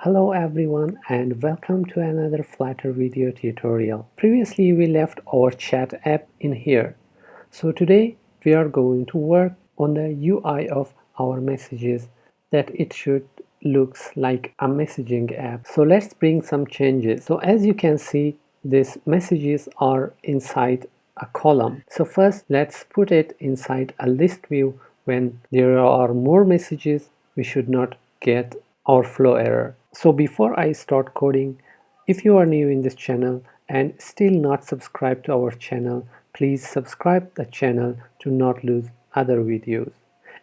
Hello everyone and welcome to another Flutter video tutorial. Previously we left our chat app in here. So today we are going to work on the UI of our messages that it should looks like a messaging app. So let's bring some changes. So as you can see, these messages are inside a column. So first let's put it inside a list view. When there are more messages, we should not get our flow error. So before I start coding, if you are new in this channel and still not subscribed to our channel, please subscribe the channel to not lose other videos.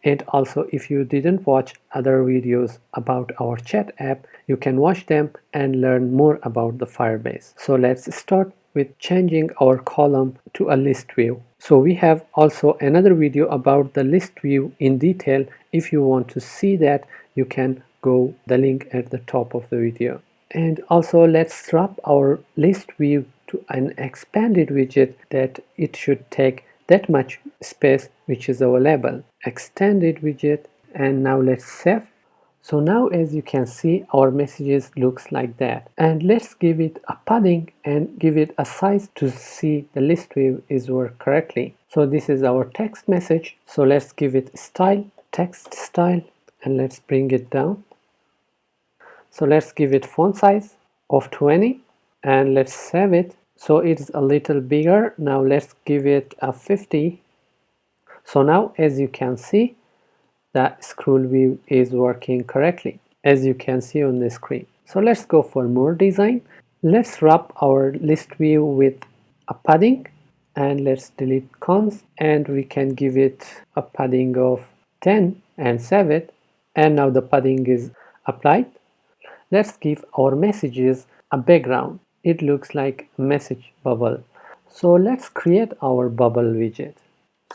And also, if you didn't watch other videos about our chat app, you can watch them and learn more about the Firebase. So let's start with changing our column to a list view. So we have also another video about the list view in detail. If you want to see that, you can go the link at the top of the video. And also let's wrap our list view to an expanded widget that it should take that much space which is available. Extended widget, and now let's save. So now as you can see, our messages looks like that, and let's give it a padding and give it a size to see the list view is work correctly. So this is our text message, so let's give it style, text style, and let's bring it down. So let's give it font size of 20 and let's save it. So it's a little bigger. Now let's give it a 50. So now as you can see, the scroll view is working correctly, as you can see on the screen. So let's go for more design. Let's wrap our list view with a padding, and let's delete cons, and we can give it a padding of 10 and save it. And now the padding is applied. Let's give our messages a background. It looks like a message bubble. So let's create our bubble widget.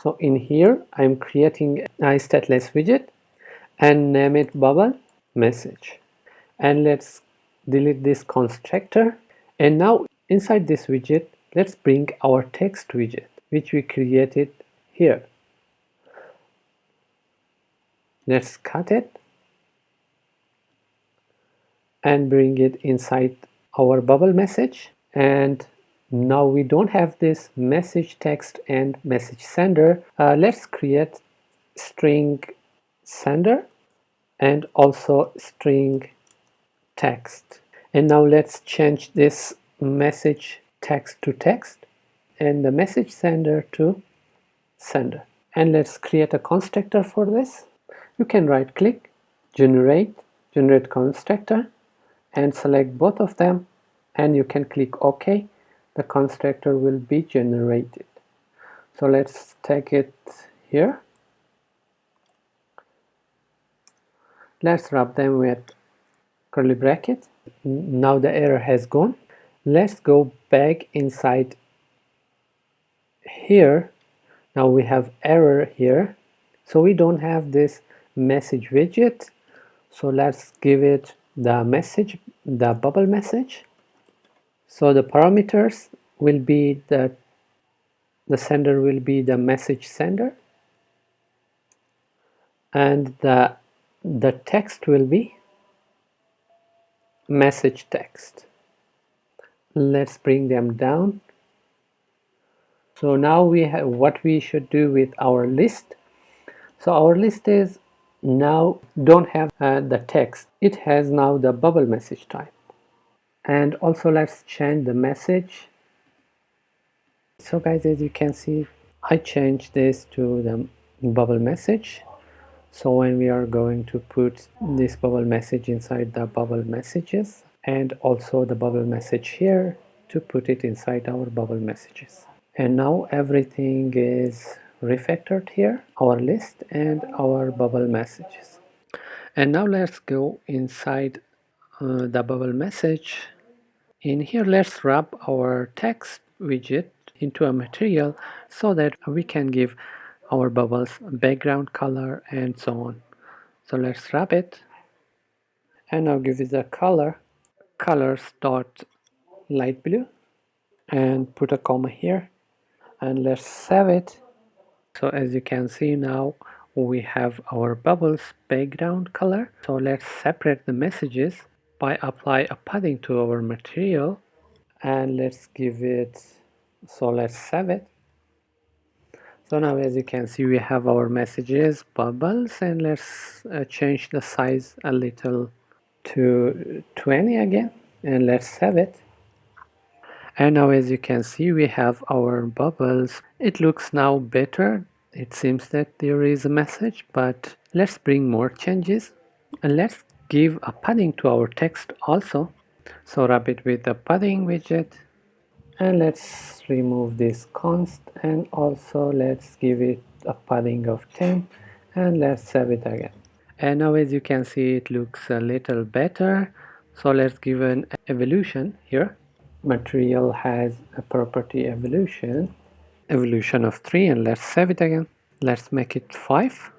So in here, I'm creating a stateless widget and name it bubble message. And let's delete this constructor. And now inside this widget, let's bring our text widget, which we created here. Let's cut it and bring it inside our bubble message. And now we don't have this message text and message sender. Let's create string sender and also string text. And now let's change this message text to text and the message sender to sender. And let's create a constructor for this. You can right click, generate constructor, and select both of them, and you can click OK. The constructor will be generated. So let's take it here. Let's wrap them with curly bracket. Now the error has gone. Let's go back inside here. Now we have error here, so we don't have this message widget. So let's give it the message, the bubble message. So the parameters will be the sender will be the message sender, and the text will be message text. Let's bring them down. So now we have what we should do with our list. So our list is now don't have the text, it has now the bubble message type. And also let's change the message. So guys, as you can see, I changed this to the bubble message. So when we are going to put this bubble message inside the bubble messages, and also the bubble message here to put it inside our bubble messages. And now everything is refactored here, our list and our bubble messages. And now let's go inside the bubble message. In here, let's wrap our text widget into a material so that we can give our bubbles background color and so on. So let's wrap it, and now give it the colors dot light blue, and put a comma here, and let's save it. So as you can see, now we have our bubbles background color. So let's separate the messages. by apply a padding to our material, and let's give it, so let's save it. So now as you can see we have our messages, bubbles, and let's change the size a little to 20 again, and let's save it. And now as you can see we have our bubbles. It looks now better. It seems that there is a message, but let's bring more changes, and let's give a padding to our text also. So wrap it with the padding widget, and let's remove this const, and also let's give it a padding of 10, and let's save it again. And now as you can see it looks a little better. So let's give an evolution here. Material has a property evolution of 3, and let's save it again. Let's make it 5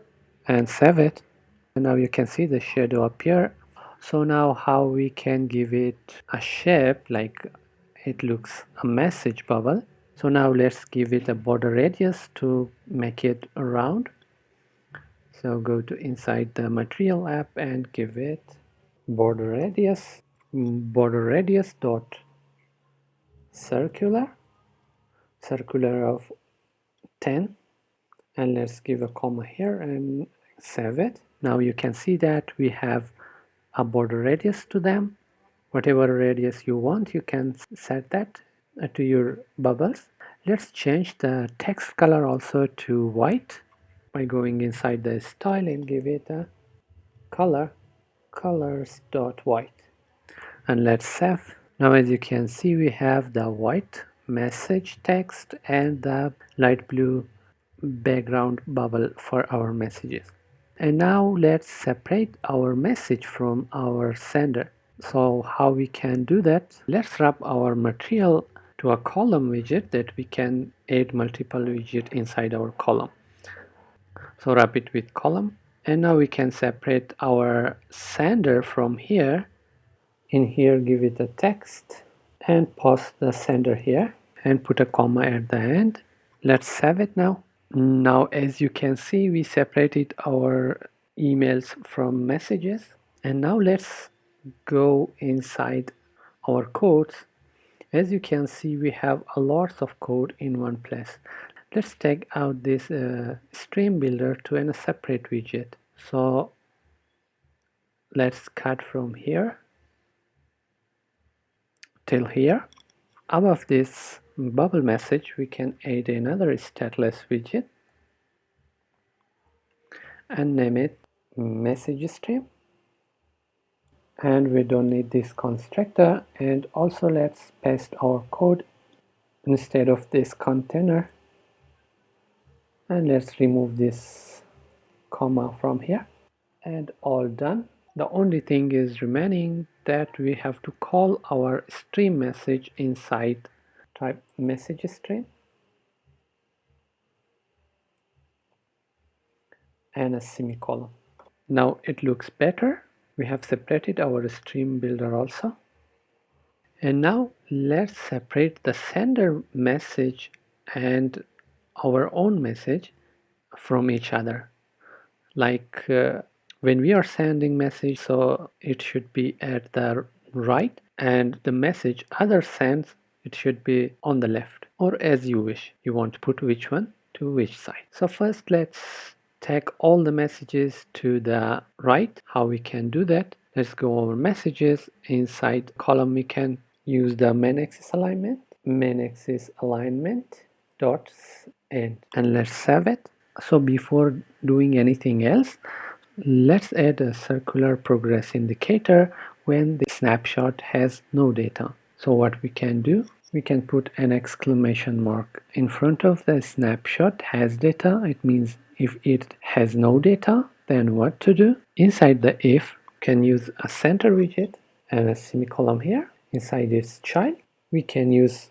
and save it. And now you can see the shadow appear. So now how we can give it a shape, like it looks a message bubble. So now let's give it a border radius to make it round. So go to inside the material app and give it border radius dot circular of 10, and let's give a comma here and save it. Now you can see that we have a border radius to them. Whatever radius you want, you can set that to your bubbles. Let's change the text color also to white by going inside the style and give it a colors.white, and let's save. Now as you can see we have the white message text and the light blue background bubble for our messages. And now let's separate our message from our sender. So how we can do that? Let's wrap our material to a column widget that we can add multiple widgets inside our column. So wrap it with column, and now we can separate our sender from here. In here give it a text and pause the sender here and put a comma at the end. Let's save it now. Now as you can see we separated our emails from messages, and now let's go inside our codes. As you can see we have a lot of code in one place. Let's take out this stream builder to a separate widget. So let's cut from here till here. Above this bubble message we can add another stateless widget and name it message stream, and we don't need this constructor. And also let's paste our code instead of this container, and let's remove this comma from here, and all done. The only thing is remaining that we have to call our stream message inside type message stream and a semicolon. Now it looks better. We have separated our stream builder also. And now let's separate the sender message and our own message from each other. Like when we are sending message, so it should be at the right, and the message other sends, it should be on the left, or as you wish. You want to put which one to which side. So first let's take all the messages to the right. How we can do that? Let's go over messages. Inside column we can use the main axis alignment dot end, and let's save it. So before doing anything else, let's add a circular progress indicator when the snapshot has no data. So what we can do, we can put an exclamation mark in front of the snapshot has data. It means if it has no data, then what to do? Inside the if, we can use a center widget and a semicolon here. Inside its child, we can use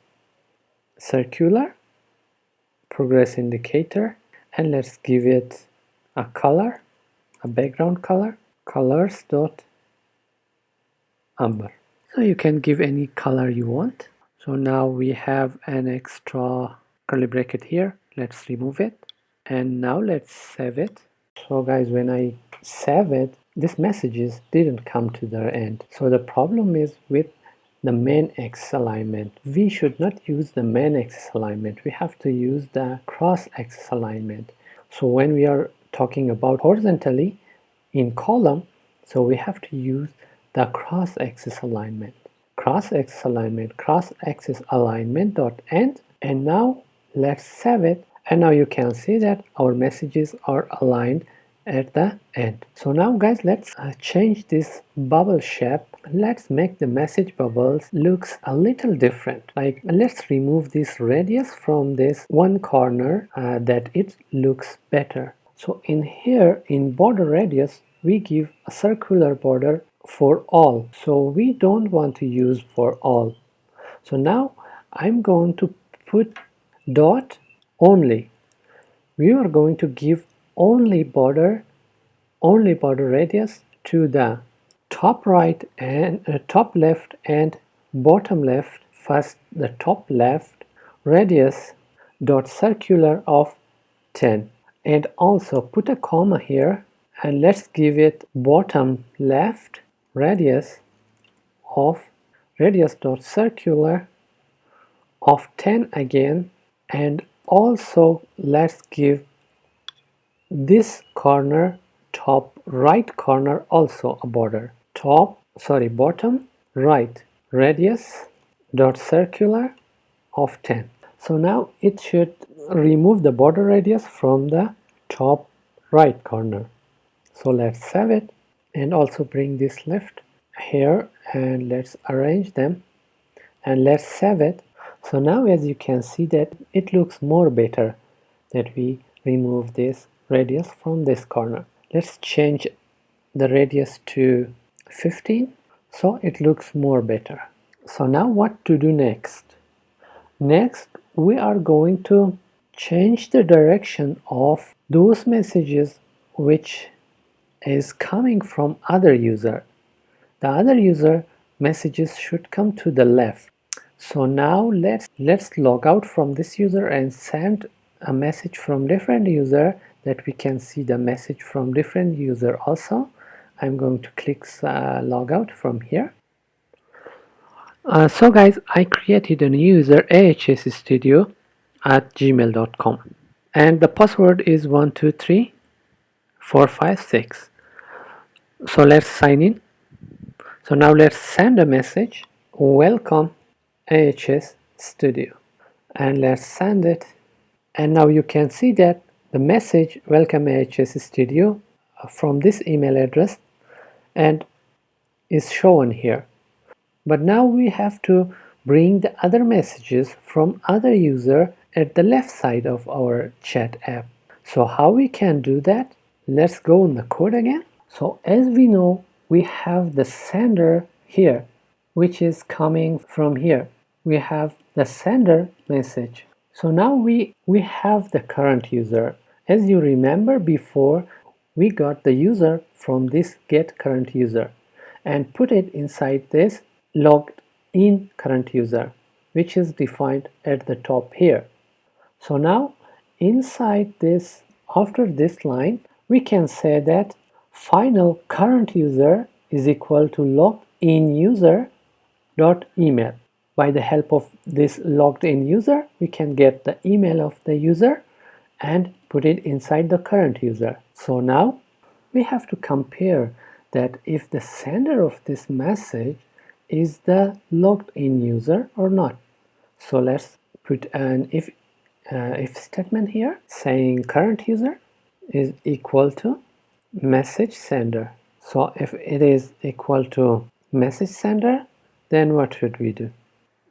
circular progress indicator, and let's give it a color, a background color, colors.amber. So you can give any color you want. So now we have an extra curly bracket here. Let's remove it, and now let's save it. So guys, when I save it, these messages didn't come to their end. So the problem is with the main axis alignment. We should not use the main axis alignment. We have to use the cross axis alignment. So when we are talking about horizontally in column, so we have to use the cross axis alignment. Cross axis alignment, cross axis alignment dot end. And now let's save it. And now you can see that our messages are aligned at the end. So now guys, let's change this bubble shape. Let's make the message bubbles looks a little different. Like, let's remove this radius from this one corner that it looks better. So in here, in border radius, we give a circular border for all. So we don't want to use for all. So now I'm going to put dot only. We are going to give only border radius to the top right and top left and bottom left. First the top left radius dot circular of 10, and also put a comma here, and let's give it bottom left radius dot circular of 10 again, and also let's give this corner, top right corner, also a border. Bottom right radius dot circular of 10. So now it should remove the border radius from the top right corner. So let's save it and also bring this left here, and let's arrange them and let's save it. So now as you can see that it looks more better that we remove this radius from this corner. Let's change the radius to 15 so it looks more better. So now what to do next? Next we are going to change the direction of those messages which is coming from other user. The other user messages should come to the left. So now let's log out from this user and send a message from different user that we can see the message from different user also. I'm going to click log out from here. So guys, I created a new user ahsstudio@gmail.com, and the password is 123456. So let's sign in. So now let's send a message, welcome AHS Studio, and let's send it. And now you can see that the message welcome AHS Studio from this email address and is shown here. But now we have to bring the other messages from other user at the left side of our chat app. So how we can do that? Let's go in the code again. So as we know, we have the sender here, which is coming from here. We have the sender message. So now we have the current user. As you remember before, we got the user from this get current user and put it inside this logged in current user, which is defined at the top here. So now inside this, after this line, we can say that final current user is equal to logged in user dot email. By the help of this logged in user, we can get the email of the user and put it inside the current user. So now we have to compare that if the sender of this message is the logged in user or not. So let's put an if statement here saying current user is equal to message sender. So if it is equal to message sender, then what should we do?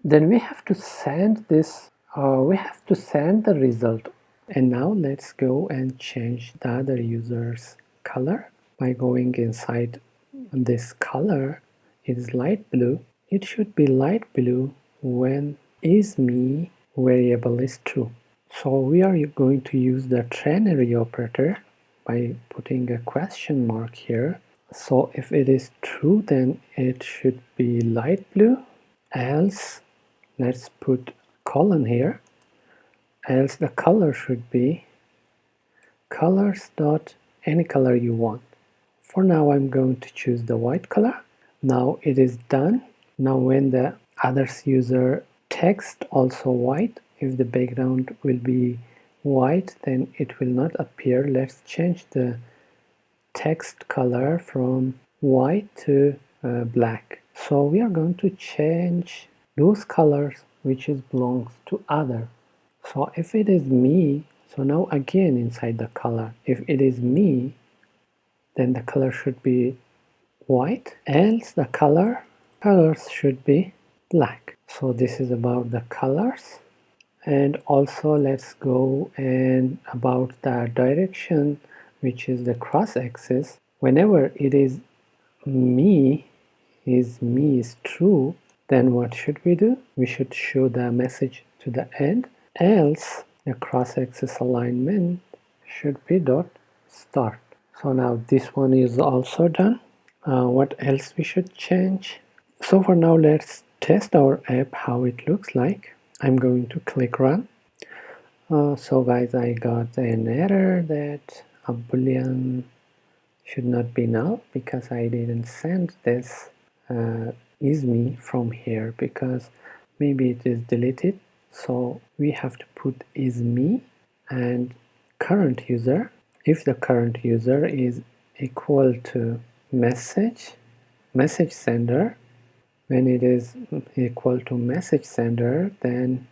Then we have to send this, we have to send the result. And now let's go and change the other user's color by going inside this color. It is light blue. It should be light blue when isMe variable is true. So we are going to use the ternary operator by putting a question mark here. So if it is true, then it should be light blue, else let's put colon here, else the color should be colors dot any color you want. For now I'm going to choose the white color. Now it is done. Now when the others user text also white, if the background will be white, then it will not appear. Let's change the text color from white to black. So we are going to change those colors which is belongs to other. So if it is me, so now again inside the color, if it is me, then the color should be white, else the colors should be black. So this is about the colors. And also let's go and about the direction, which is the cross axis. Whenever it is me is true, then what should we do? We should show the message to the end, else the cross axis alignment should be dot start. So now this one is also done. What else we should change? So for now let's test our app how it looks like. I'm going to click run. So guys, I got an error that a boolean should not be null because I didn't send this is me from here because maybe it is deleted. So we have to put is me and current user. If the current user is equal to message sender, when it is equal to message sender, then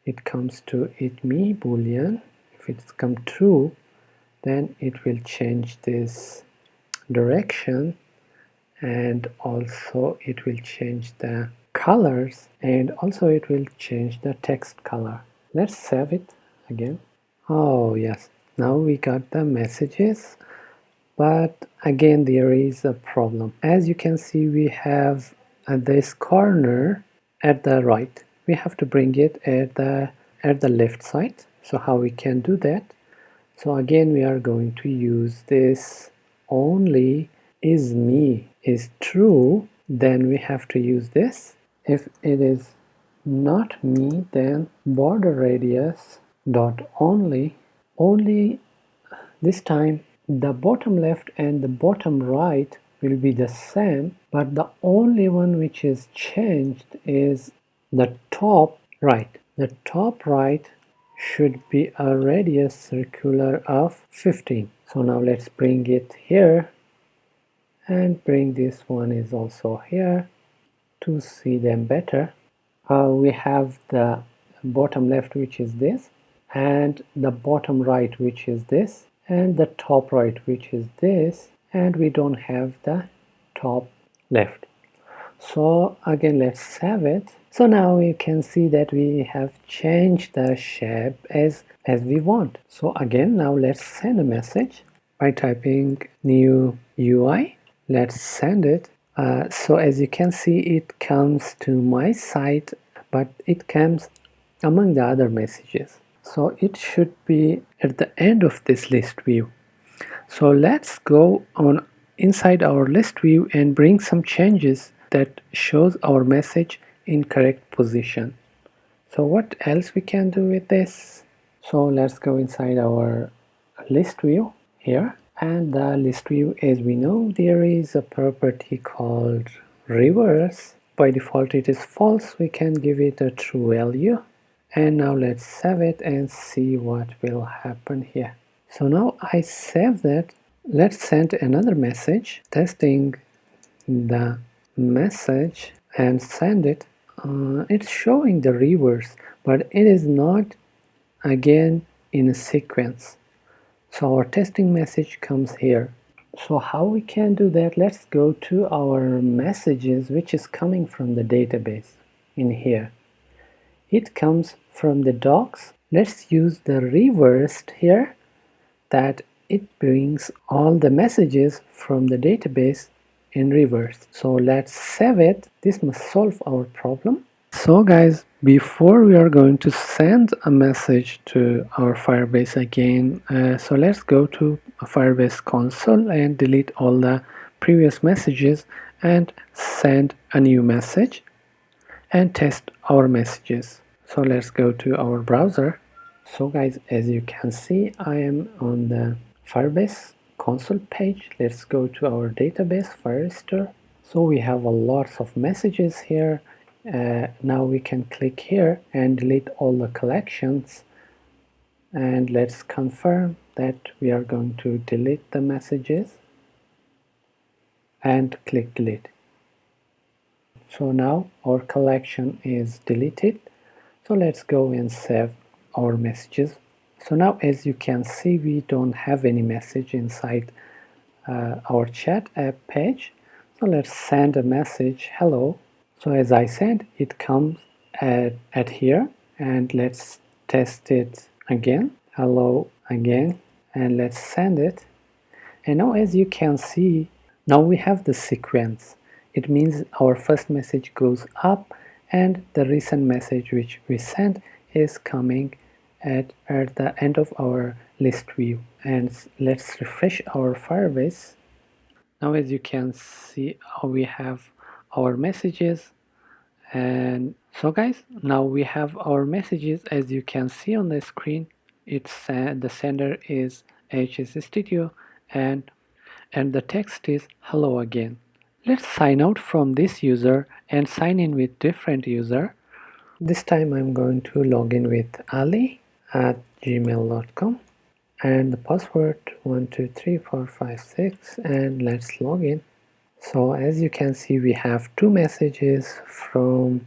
it comes to it me boolean. If it's come true, then it will change this direction, and also it will change the colors, and also it will change the text color. Let's save it again. Oh yes, now we got the messages, but again there is a problem. As you can see, we have this corner at the right. We have to bring it at the left side. So how we can do that? So again we are going to use this only is me is true, then we have to use this. If it is not me, then border radius dot only this time the bottom left and the bottom right will be the same, but the only one which is changed is the top right. The top right should be a radius circular of 15. So now let's bring it here and bring this one is also here to see them better. We have the bottom left, which is this, and the bottom right, which is this, and the top right, which is this, and we don't have the top left. So again, let's save it. So now you can see that we have changed the shape as we want. So again, now let's send a message by typing new UI. Let's send it. So as you can see, it comes to my site, but it comes among the other messages. So it should be at the end of this list view. So let's go on inside our list view and bring some changes that shows our message in correct position. So what else we can do with this? So let's go inside our list view here, and the list view, as we know, there is a property called reverse. By default it is false. We can give it a true value, and now let's save it and see what will happen here. So now I save that. Let's send another message testing the message and send it. It's showing the reverse, but it is not again in a sequence. So our testing message comes here. So how we can do that? Let's go to our messages, which is coming from the database in here. It comes from the docs. Let's use the reversed here, that it brings all the messages from the database in reverse. So let's save it. This must solve our problem. So guys, before we are going to send a message to our Firebase again, so let's go to a Firebase console and delete all the previous messages and send a new message and test our messages. So let's go to our browser. So guys, as you can see, I am on the Firebase console page. Let's go to our database Firestore. So we have a lots of messages here. Now we can click here and delete all the collections, and let's confirm that we are going to delete the messages and click delete. So now our collection is deleted. So let's go and save our messages. So now as you can see, we don't have any message inside our chat app page. So let's send a message, hello. So as I said, it comes at here, and let's test it again, hello again, and let's send it. And now as you can see, now we have the sequence. It means our first message goes up and the recent message which we sent is coming at the end of our list view. And let's refresh our Firebase. Now as you can see, we have our messages. And so guys, now we have our messages. As you can see on the screen, it's the sender is HS Studio, and the text is hello again. Let's sign out from this user and sign in with different user. This time I'm going to log in with ali@gmail.com and the password 123456, and let's log in. So as you can see, we have two messages from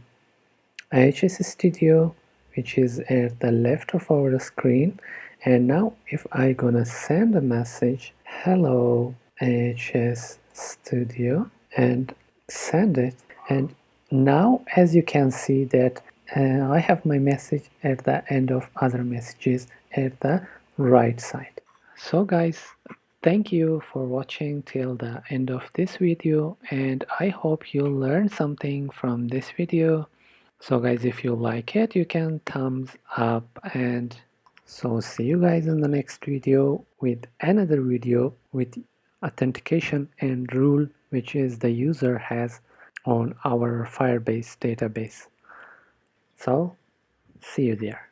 HS Studio, which is at the left of our screen. And now if I gonna send a message, hello HS Studio, and send it, and now as you can see that I have my message at the end of other messages at the right side. So guys, thank you for watching till the end of this video, and I hope you learned something from this video. So guys, if you like it, you can thumbs up, and so see you guys in the next video with another video with authentication and rule which is the user has on our Firebase database. So see you there.